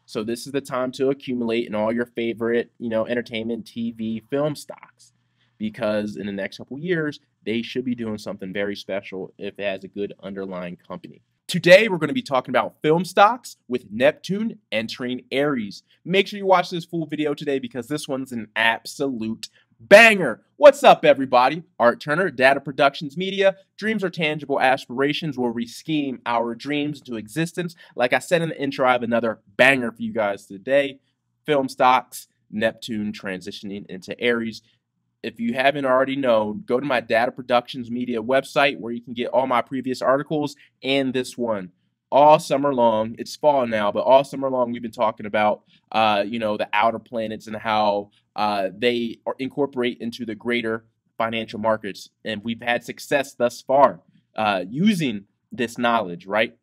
So this is the time to accumulate in all your favorite, entertainment, TV, film stocks, because in the next couple years, they should be doing something very special if it has a good underlying company. Today, we're going to be talking about film stocks with Neptune entering Aries. Make sure you watch this full video today because this one's an absolute banger. What's up, everybody? Art Turner, D.A.T.A Productions Media. Dreams are tangible aspirations where we scheme our dreams into existence. Like I said in the intro, I have another banger for you guys today. Film stocks, Neptune transitioning into Aries. If you haven't already known, go to my D.A.T.A Productions Media website where you can get all my previous articles and this one. All summer long, it's fall now, but all summer long we've been talking about, the outer planets and how they incorporate into the greater financial markets. And we've had success thus far using this knowledge, right?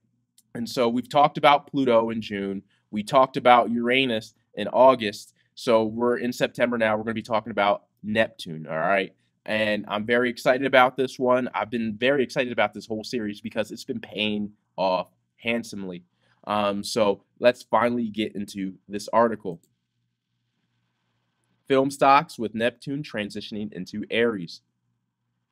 And so we've talked about Pluto in June. We talked about Uranus in August. So we're in September now. We're going to be talking about Neptune, all right? And I'm very excited about this one. I've been very excited about this whole series because it's been paying off handsomely. So let's finally get into this article. Film stocks with Neptune transitioning into Aries.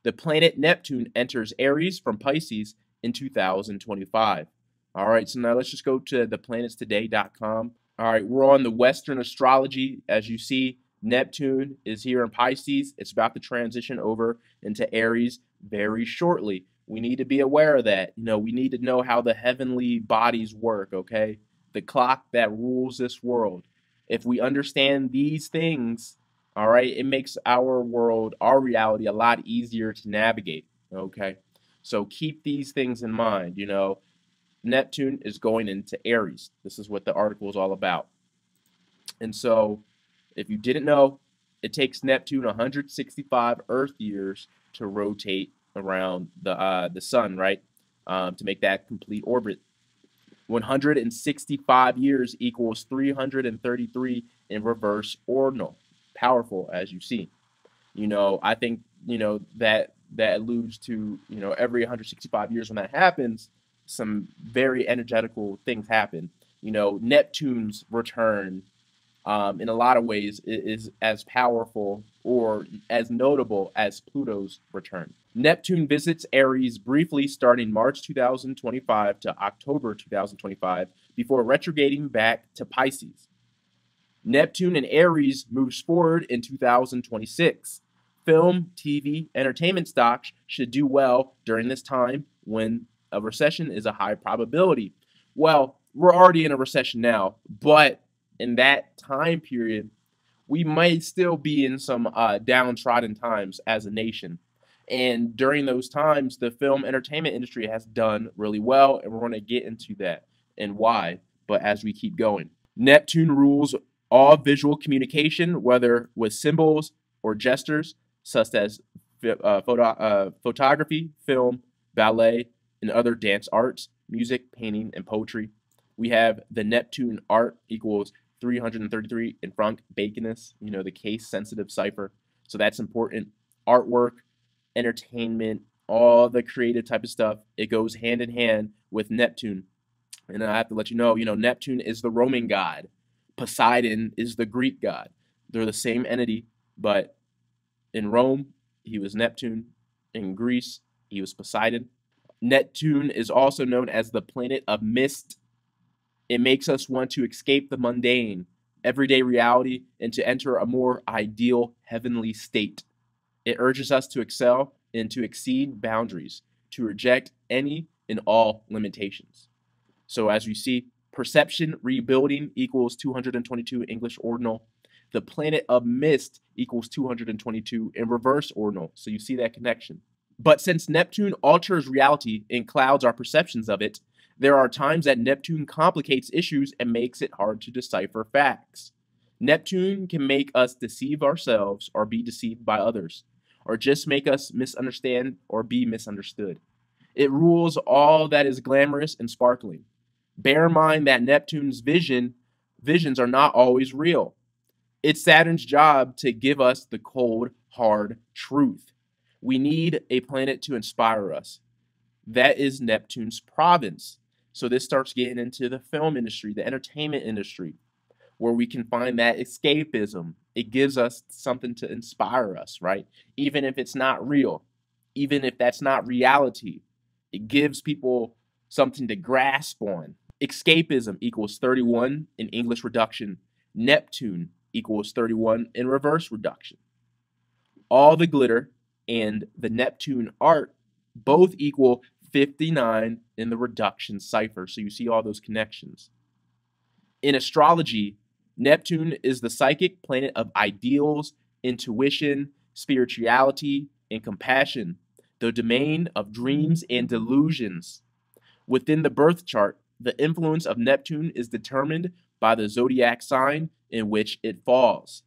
The planet Neptune enters Aries from Pisces in 2025. All right, so now let's just go to theplanetstoday.com. All right, we're on the Western Astrology. As you see, Neptune is here in Pisces. It's about to transition over into Aries very shortly. We need to be aware of that. We need to know how the heavenly bodies work, okay? The clock that rules this world. If we understand these things, all right, it makes our world, our reality, a lot easier to navigate, okay? So keep these things in mind, Neptune is going into Aries. This is what the article is all about. And so, if you didn't know, it takes Neptune 165 Earth years to rotate around the sun, right? To make that complete orbit. 165 years equals 333 in reverse ordinal. Powerful, as you see. I think that alludes to every 165 years when that happens, some very energetical things happen. Neptune's return in a lot of ways is as powerful or as notable as Pluto's return. Neptune visits Aries briefly starting March 2025 to October 2025 before retrograding back to Pisces. Neptune in Aries moves forward in 2026. Film, TV, entertainment stocks should do well during this time when a recession is a high probability. Well, we're already in a recession now, but in that time period, we might still be in some downtrodden times as a nation. And during those times, the film entertainment industry has done really well, and we're going to get into that and why, but as we keep going. Neptune rules all visual communication, whether with symbols or gestures, such as photography, film, ballet, and other dance arts, music, painting, and poetry. We have the Neptune art equals 333 in front Baconus, the case-sensitive cipher. So that's important. Artwork, entertainment, all the creative type of stuff, it goes hand in hand with Neptune. And I have to let you know, Neptune is the Roman god. Poseidon is the Greek god. They're the same entity, but in Rome, he was Neptune. In Greece, he was Poseidon. Neptune is also known as the planet of mist. It makes us want to escape the mundane, everyday reality and to enter a more ideal heavenly state. It urges us to excel and to exceed boundaries, to reject any and all limitations. So as you see, perception rebuilding equals 222 English ordinal. The planet of mist equals 222 in reverse ordinal. So you see that connection. But since Neptune alters reality and clouds our perceptions of it, there are times that Neptune complicates issues and makes it hard to decipher facts. Neptune can make us deceive ourselves or be deceived by others, or just make us misunderstand or be misunderstood. It rules all that is glamorous and sparkling. Bear in mind that Neptune's visions are not always real. It's Saturn's job to give us the cold, hard truth. We need a planet to inspire us. That is Neptune's province. So this starts getting into the film industry, the entertainment industry, where we can find that escapism. It gives us something to inspire us, right? Even if it's not real, even if that's not reality, it gives people something to grasp on. Escapism equals 31 in English reduction. Neptune equals 31 in reverse reduction. All the glitter and the Neptune art both equal 59 in the reduction cipher. So you see all those connections. In astrology, Neptune is the psychic planet of ideals, intuition, spirituality, and compassion, the domain of dreams and delusions. Within the birth chart, the influence of Neptune is determined by the zodiac sign in which it falls,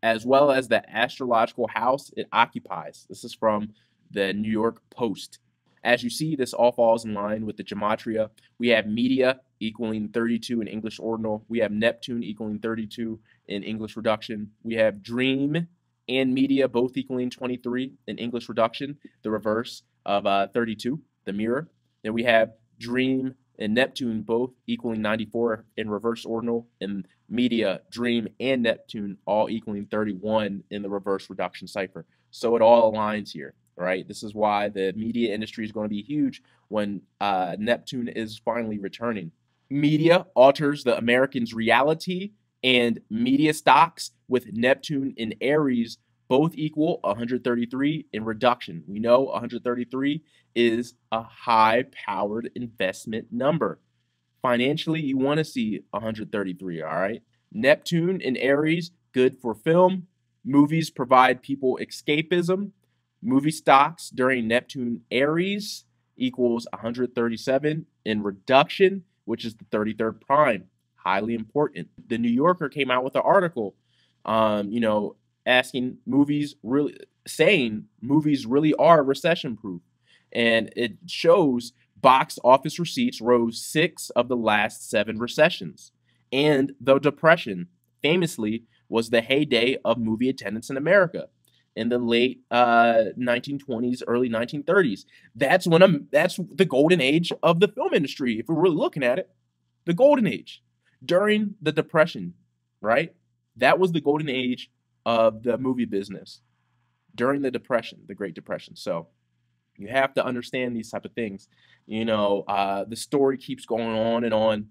as well as the astrological house it occupies. This is from the New York Post. As you see, this all falls in line with the gematria. We have media equaling 32 in English ordinal. We have Neptune equaling 32 in English reduction. We have dream and media both equaling 23 in English reduction, the reverse of 32, the mirror. Then we have dream and Neptune both equaling 94 in reverse ordinal, and media, dream, and Neptune all equaling 31 in the reverse reduction cipher. So it all aligns here, right? This is why the media industry is going to be huge when Neptune is finally returning. Media alters the American's reality, and media stocks with Neptune in Aries both equal 133 in reduction. We know 133 is a high-powered investment number. Financially, you want to see 133, all right? Neptune in Aries, good for film. Movies provide people escapism. Movie stocks during Neptune Aries equals 137 in reduction, which is the 33rd prime. Highly important. The New Yorker came out with an article, asking saying movies really are recession proof. And it shows box office receipts rose 6 of the last 7 recessions. And the Depression, famously, was the heyday of movie attendance in America in the late 1920s, early 1930s. That's the golden age of the film industry, if we're really looking at it. The golden age during the Depression, right? That was the golden age of the movie business during the Depression, the Great Depression. So you have to understand these type of things. The story keeps going on and on.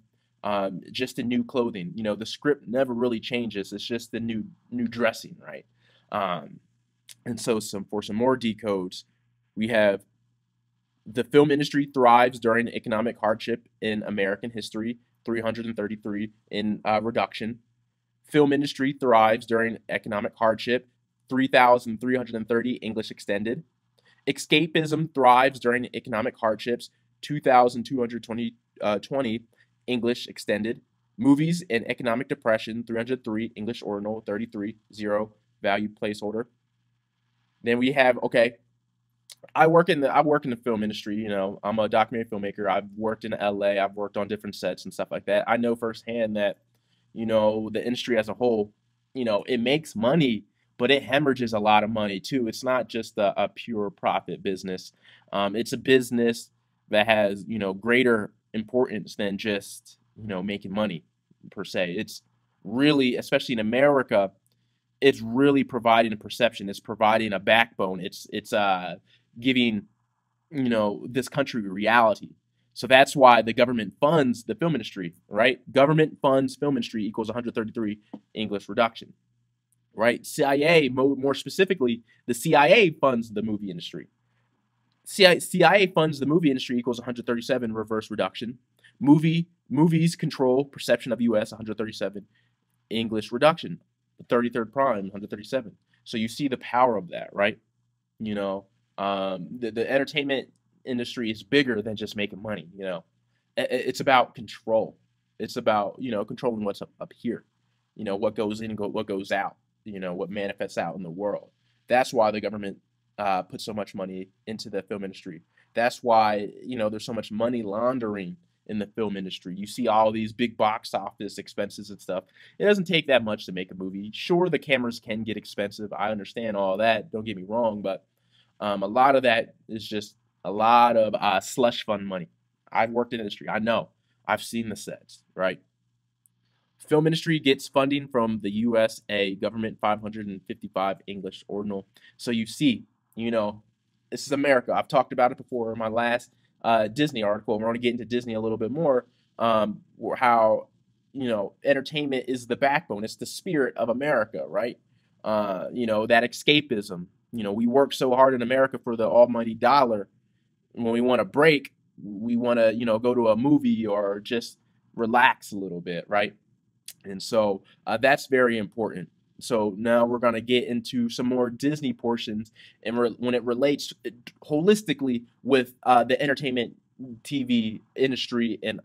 Just the new clothing. The script never really changes. It's just the new dressing, right? And so for some more decodes, we have the film industry thrives during economic hardship in American history, 333 in reduction. Film industry thrives during economic hardship, 3,330 English extended. Escapism thrives during economic hardships, 2,220 English extended. Movies and economic depression, 303 English ordinal, 33 0 value placeholder. Then we have I work in the film industry. I'm a documentary filmmaker. I've worked in LA. I've worked on different sets and stuff like that. I know firsthand that the industry as a whole, it makes money, but it hemorrhages a lot of money too. It's not just a pure profit business. It's a business that has greater importance than just making money per se. It's really, especially in America, it's really providing a perception. It's providing a backbone. It's giving this country reality. So that's why the government funds the film industry, right? Government funds film industry equals 133 English reduction, right? CIA, more specifically, the CIA funds the movie industry. CIA funds the movie industry equals 137 reverse reduction. Movies control perception of U.S. 137 English reduction. The 33rd prime 137. So you see the power of that, right? The entertainment industry is bigger than just making money. It's about control. It's about controlling what's up here. What goes in, what goes out. What manifests out in the world. That's why the government puts so much money into the film industry. That's why there's so much money laundering in the film industry. You see all these big box office expenses and stuff. It doesn't take that much to make a movie. Sure, the cameras can get expensive. I understand all that. Don't get me wrong, but a lot of that is just a lot of slush fund money. I've worked in industry. I know. I've seen the sets, right? Film industry gets funding from the USA government 555 English ordinal. So you see, you know, this is America. I've talked about it before in my last Disney article. We're going to get into Disney a little bit more. How entertainment is the backbone. It's the spirit of America, right? That escapism. We work so hard in America for the almighty dollar. When we want a break, we want to go to a movie or just relax a little bit, right? And so that's very important. So now we're going to get into some more Disney portions, and when it relates holistically with the entertainment TV industry and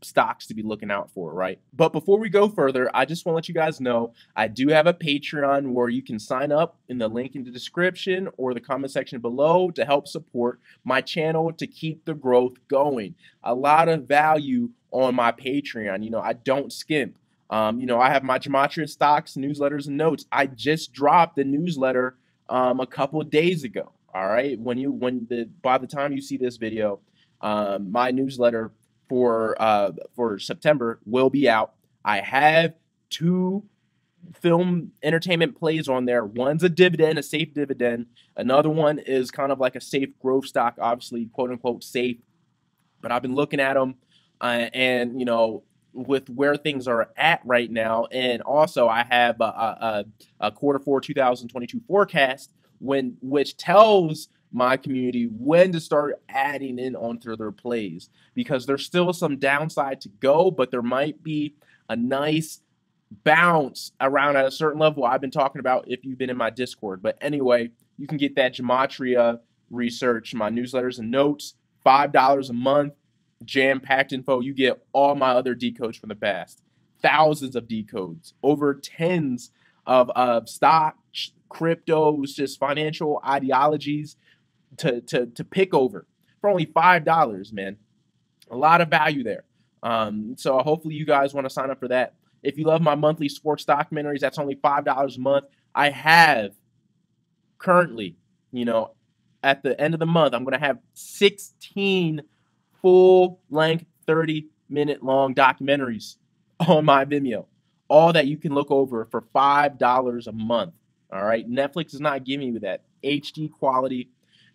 stocks to be looking out for, right? But before we go further, I just want to let you guys know I do have a Patreon where you can sign up in the link in the description or the comment section below to help support my channel to keep the growth going. A lot of value on my Patreon. I don't skimp. I have my gematria stocks, newsletters, and notes. I just dropped the newsletter a couple of days ago. All right, by the time you see this video, my newsletter for September will be out. I have 2 film entertainment plays on there. One's a dividend, a safe dividend. Another one is kind of like a safe growth stock, obviously, quote unquote safe. But I've been looking at them, and with where things are at right now, and also I have a quarter 4 2022 forecast which tells my community when to start adding in onto their plays, because there's still some downside to go, but there might be a nice bounce around at a certain level I've been talking about if you've been in my Discord. But anyway, you can get that gematria research, my newsletters and notes, $5 a month, jam-packed info. You get all my other decodes from the past, thousands of decodes, over tens of stock, cryptos, just financial ideologies to pick over for only $5, man. A lot of value there. So hopefully you guys want to sign up for that. If you love my monthly sports documentaries, that's only $5 a month. I have currently, at the end of the month, I'm going to have 16 full-length, 30-minute long documentaries on my Vimeo. All that you can look over for $5 a month. All right. Netflix is not giving you that HD quality.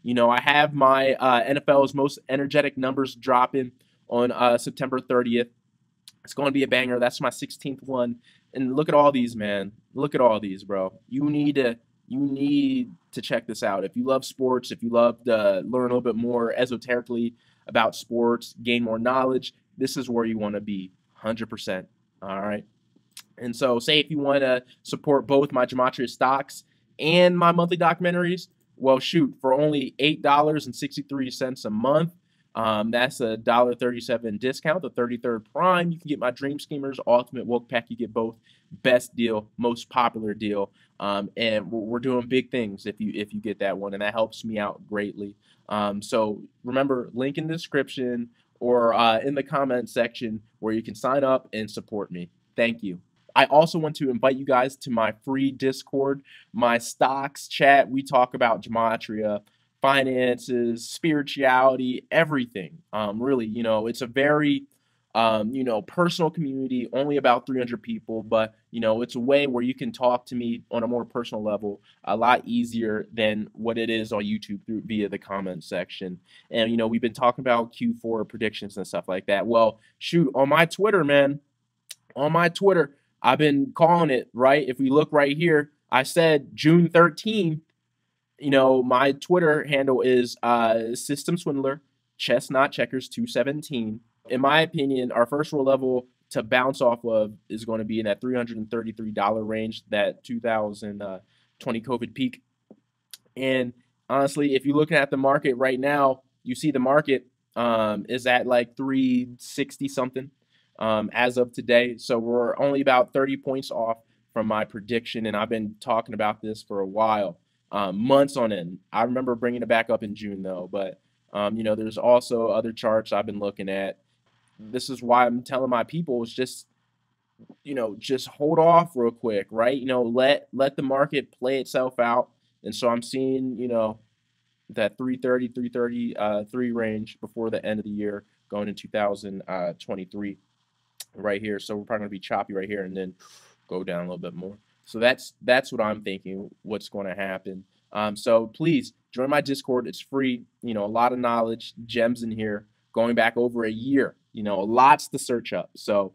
I have my NFL's most energetic numbers dropping on September 30th. It's going to be a banger. That's my 16th one. And look at all these, man. Look at all these, bro. You need to check this out. If you love sports, if you love to learn a little bit more esoterically about sports, gain more knowledge, this is where you want to be, 100%. All right. And so, say if you want to support both my gematria stocks and my monthly documentaries, well, shoot, for only $8.63 a month, that's a $1.37 discount, the 33rd Prime. You can get my Dream Schemers Ultimate Woke Pack. You get both. Best deal, most popular deal, and we're doing big things if you get that one, and that helps me out greatly. So remember, link in the description or in the comment section where you can sign up and support me. Thank you. I also want to invite you guys to my free Discord, my stocks chat. We talk about gematria, finances, spirituality, everything. Really, it's a very personal community, only about 300 people, but it's a way where you can talk to me on a more personal level, a lot easier than what it is on YouTube via the comment section. And we've been talking about Q4 predictions and stuff like that. Well, shoot, on my Twitter, man, on my Twitter, I've been calling it, right? If we look right here, I said June 13th. My Twitter handle is System Swindler Chestnut Checkers 217. In my opinion, our first row level to bounce off of is going to be in that $333 range, that 2020 COVID peak. And honestly, if you're looking at the market right now, you see the market is at like 360 something as of today. So we're only about 30 points off from my prediction, and I've been talking about this for a while, months on end. I remember bringing it back up in June though, but there's also other charts I've been looking at. This is why I'm telling my people is just hold off real quick, right? Let the market play itself out. And so I'm seeing that 333 range before the end of the year going in 2023 right here. So we're probably going to be choppy right here and then go down a little bit more. So that's what I'm thinking, what's going to happen. So please join my Discord. It's free. You know, a lot of knowledge, gems in here, going back over a year. You know, lots to search up. So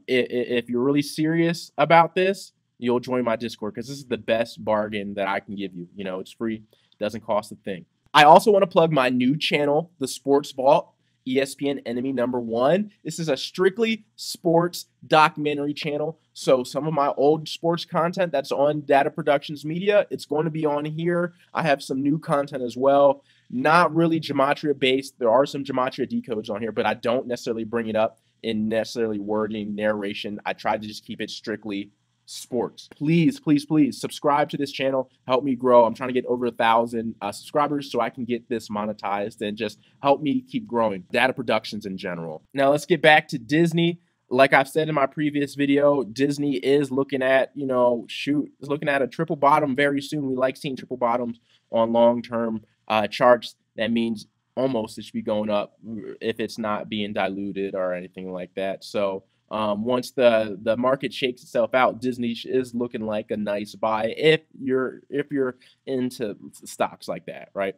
if you're really serious about this, you'll join my Discord because this is the best bargain that I can give you. You know, it's free, doesn't cost a thing. I also want to plug my new channel, The Sports Vault. ESPN Enemy Number One. This is a strictly sports documentary channel. So some of my old sports content that's on D.A.T.A Productions Media, it's going to be on here. I have some new content as well. Not really gematria based. There are some gematria decodes on here, but I don't necessarily bring it up in necessarily wording, narration. I try to just keep it strictly sports. Please, please, please subscribe to this channel. Help me grow. I'm trying to get over 1,000 subscribers so I can get this monetized and just help me keep growing. D.A.T.A Productions in general. Now let's get back to Disney. Like I've said in my previous video, Disney is looking at, you know, is looking at a triple bottom very soon. We like seeing triple bottoms on long-term charts. That means almost it should be going up if it's not being diluted or anything like that. So once the market shakes itself out, Disney is looking like a nice buy if you're into stocks like that, right?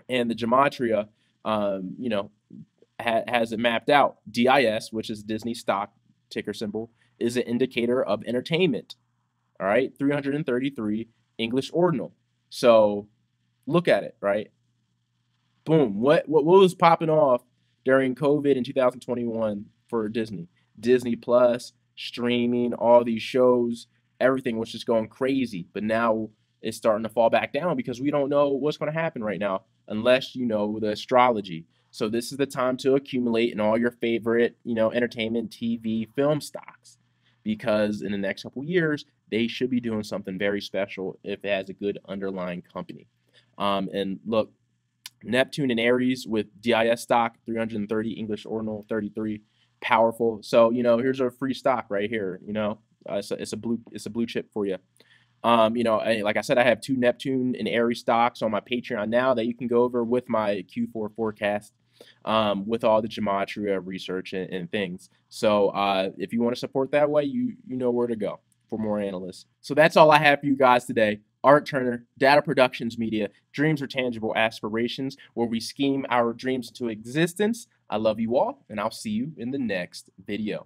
And the gematria, you know, has it mapped out. DIS, which is Disney stock ticker symbol, is an indicator of entertainment. All right, 333 English ordinal. So look at it, right? Boom. What was popping off during COVID in 2021 for Disney? Disney Plus, streaming, all these shows, everything was just going crazy. But now it's starting to fall back down because we don't know what's going to happen right now unless you know the astrology. So this is the time to accumulate in all your favorite, you know, entertainment, TV, film stocks, because in the next couple of years they should be doing something very special if it has a good underlying company. And look, Neptune and Aries with DIS stock, 330 English ordinal, 33, powerful. So you know, here's a free stock right here. You know, it's a blue chip for you. You know, like I said, I have 2 Neptune and Aries stocks on my Patreon now that you can go over with my Q4 forecast, with all the gematria research and things. So if you want to support that way, you know where to go for more analysts. So that's all I have for you guys today. Art Turner, D.A.T.A Productions Media, Dreams Are Tangible Aspirations, where we scheme our dreams into existence. I love you all, and I'll see you in the next video.